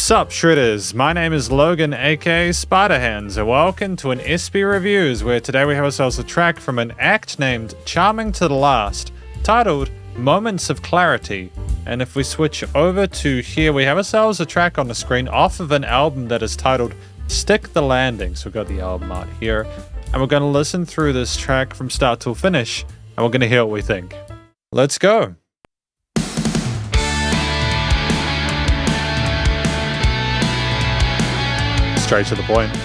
Sup Shredders, my name is Logan aka Spiderhands, and welcome to an SP Reviews, where today we have ourselves a track from an act named Charming to the Last, titled Moments of Clarity. And if we switch over to here, we have ourselves a track on the screen off of an album that is titled Stick the Landing. So we've got the album art here, and we're going to listen through this track from start to finish, and we're going to hear what we think. Let's go! Straight to the point.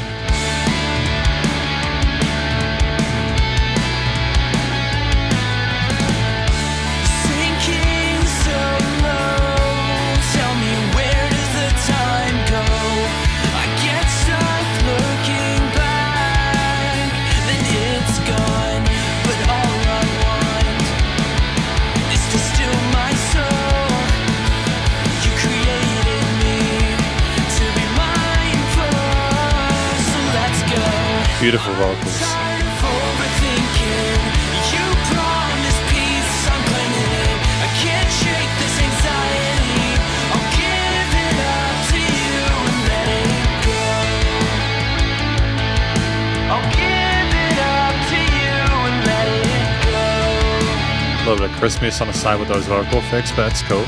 Beautiful vocals. A little bit of crispness on the side with those vocal effects, but that's cool.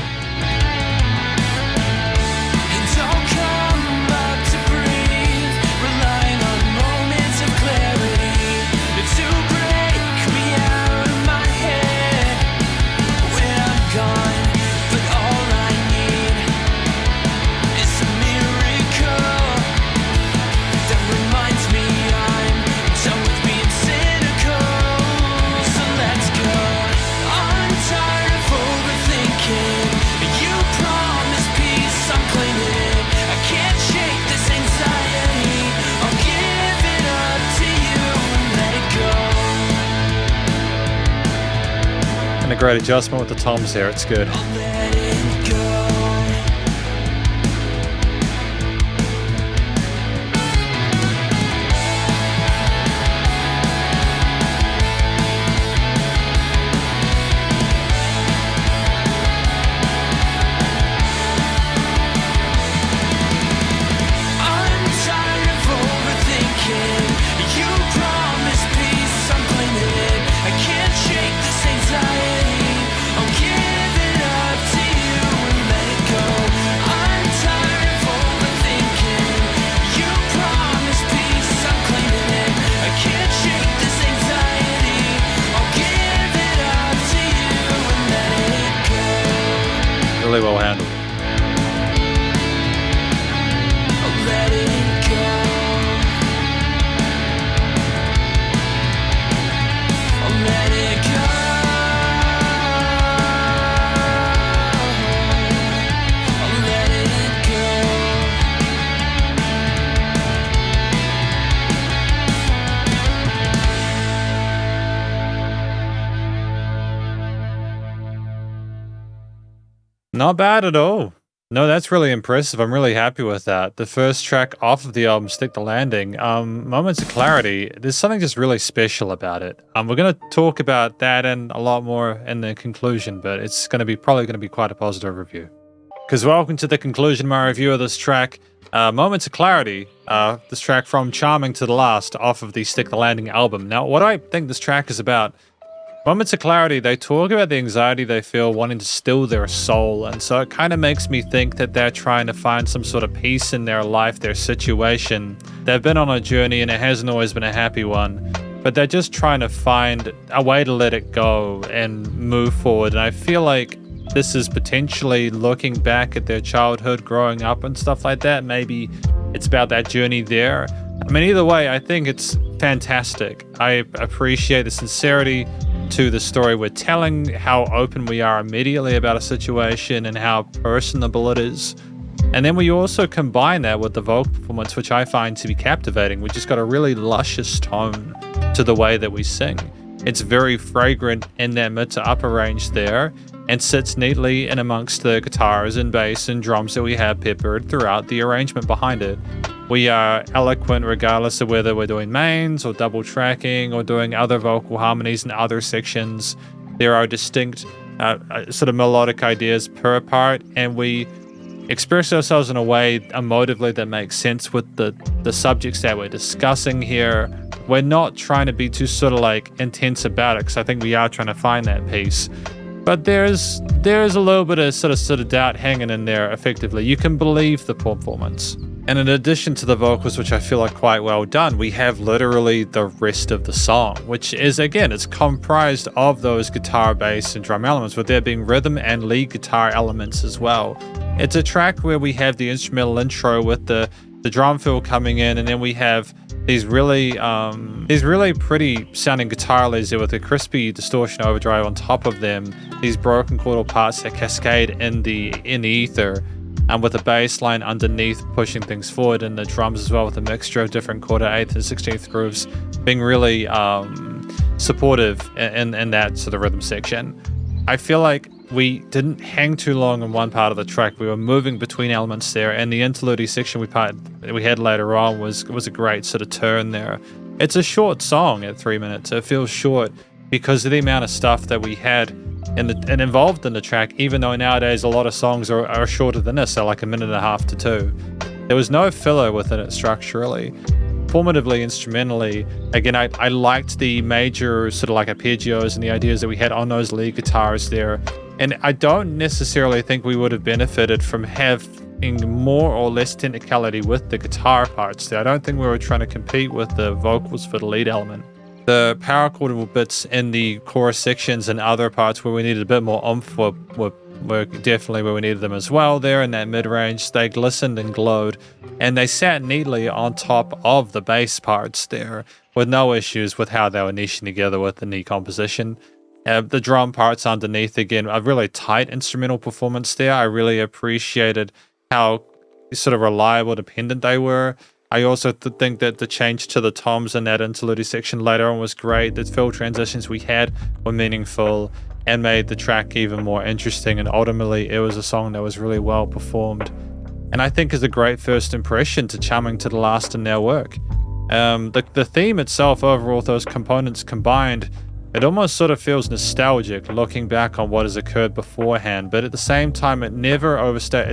And a great adjustment with the toms there, it's good. Really well handled. Let it go. Let it go. Let it go. Not bad at all. No, that's really impressive. I'm really happy with that. The first track off of the album, Stick the Landing, Moments of Clarity, there's something just really special about it. We're going to talk about that and a lot more in the conclusion, but it's probably going to be quite a positive review. Because welcome to the conclusion of my review of this track, Moments of Clarity, this track from Charming to the Last off of the Stick the Landing album. Now, what I think this track is about, Moments of Clarity, they talk about the anxiety they feel wanting to still their soul, and so it kind of makes me think that they're trying to find some sort of peace in their life, their situation. They've been on a journey and it hasn't always been a happy one, but they're just trying to find a way to let it go and move forward. And I feel like this is potentially looking back at their childhood, growing up and stuff like that. Maybe it's about that journey there. I mean, either way, I think it's fantastic. I appreciate the sincerity to the story we're telling, how open we are immediately about a situation and how personable it is. And then we also combine that with the vocal performance, which I find to be captivating. We just got a really luscious tone to the way that we sing. It's very fragrant in that mid to upper range there, and sits neatly in amongst the guitars and bass and drums that we have peppered throughout the arrangement behind it. We are eloquent regardless of whether we're doing mains or double tracking or doing other vocal harmonies in other sections. There are distinct sort of melodic ideas per part, and we express ourselves in a way emotively that makes sense with the subjects that we're discussing here. We're not trying to be too sort of like intense about it, because I think we are trying to find that peace. But there's a little bit of sort of doubt hanging in there effectively. You can believe the performance. And in addition to the vocals, which I feel are quite well done, we have literally the rest of the song, which is, again, it's comprised of those guitar, bass, and drum elements, with there being rhythm and lead guitar elements as well. It's a track where we have the instrumental intro with the drum fill coming in, and then we have these really pretty sounding guitar leads there with a crispy distortion overdrive on top of them. These broken chordal parts that cascade in the ether, and with the bass line underneath pushing things forward, and the drums as well with a mixture of different quarter, 8th, and 16th grooves being really supportive in that sort of rhythm section. I feel like we didn't hang too long in one part of the track. We were moving between elements there, and the interlude section we had later on was a great sort of turn there. It's a short song at 3 minutes. It feels short because of the amount of stuff that we had and involved in the track, even though nowadays a lot of songs are shorter than this, so like 1.5 to 2 minutes. There was no filler within it structurally. Formatively, instrumentally, again, I liked the major sort of like arpeggios and the ideas that we had on those lead guitars there. And I don't necessarily think we would have benefited from having more or less technicality with the guitar parts there. I don't think we were trying to compete with the vocals for the lead element. The power chordal bits in the chorus sections and other parts where we needed a bit more oomph were definitely where we needed them as well there in that mid-range. They glistened and glowed, and they sat neatly on top of the bass parts there with no issues with how they were niching together with the knee composition. The drum parts underneath, again, a really tight instrumental performance there. I really appreciated how sort of reliable, dependent they were. I also think that the change to the toms in that interlude section later on was great. The fill transitions we had were meaningful and made the track even more interesting. And ultimately, it was a song that was really well performed, and I think is a great first impression to Charming to the Last in their work. The theme itself, overall, those components combined, it almost sort of feels nostalgic looking back on what has occurred beforehand, but at the same time, it never overstays.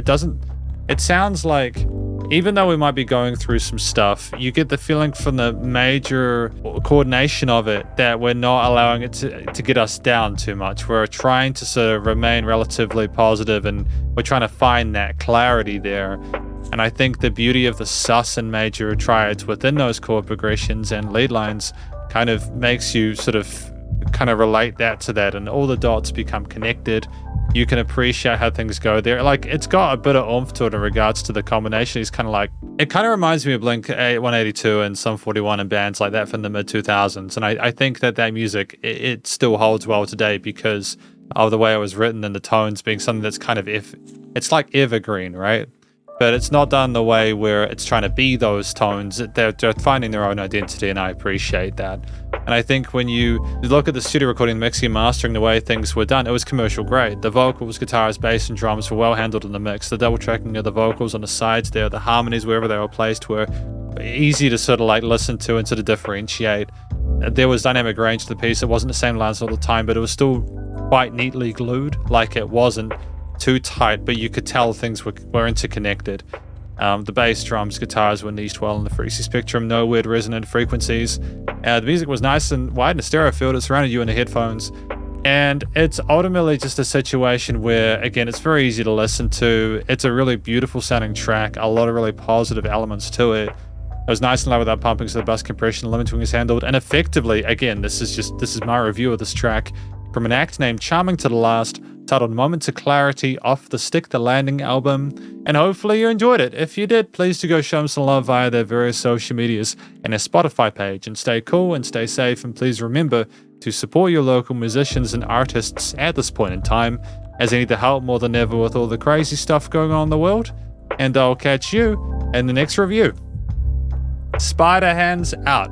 It sounds like, even though we might be going through some stuff, you get the feeling from the major coordination of it that we're not allowing it to get us down too much. We're trying to sort of remain relatively positive, and we're trying to find that clarity there. And I think the beauty of the sus and major triads within those chord progressions and lead lines kind of makes you sort of relate that to that, and all the dots become connected. You can appreciate how things go there. Like, it's got a bit of oomph to it in regards to the combination. It's kind of like, it kind of reminds me of Blink 182 and Sum 41 and bands like that from the mid 2000s. And I think that music, it still holds well today because of the way it was written and the tones being something that's kind of, it's like evergreen, right? But it's not done the way where it's trying to be those tones. They're finding their own identity, and I appreciate that. And I think when you look at the studio recording, mixing, and mastering, the way things were done, it was commercial grade. The vocals, guitars, bass, and drums were well handled in the mix. The double tracking of the vocals on the sides there, the harmonies wherever they were placed were easy to sort of like listen to and sort of differentiate. There was dynamic range to the piece. It wasn't the same lines all the time, but it was still quite neatly glued. Like, it wasn't too tight, but you could tell things were interconnected. The bass, drums, guitars were niched well in the frequency spectrum, no weird resonant frequencies. The music was nice and wide in a stereo field. It surrounded you in the headphones. And it's ultimately just a situation where, again, it's very easy to listen to. It's a really beautiful sounding track, a lot of really positive elements to it. It was nice and low without pumping, so the bus compression limiting is handled. And effectively, again, this is my review of this track from an act named Charming to the Last, titled Moments of Clarity, off the Stick the Landing album. And hopefully you enjoyed it. If you did, please do go show them some love via their various social medias and their Spotify page. And stay cool and stay safe. And please remember to support your local musicians and artists at this point in time, as they need the help more than ever with all the crazy stuff going on in the world. And I'll catch you in the next review. Spiderhands out.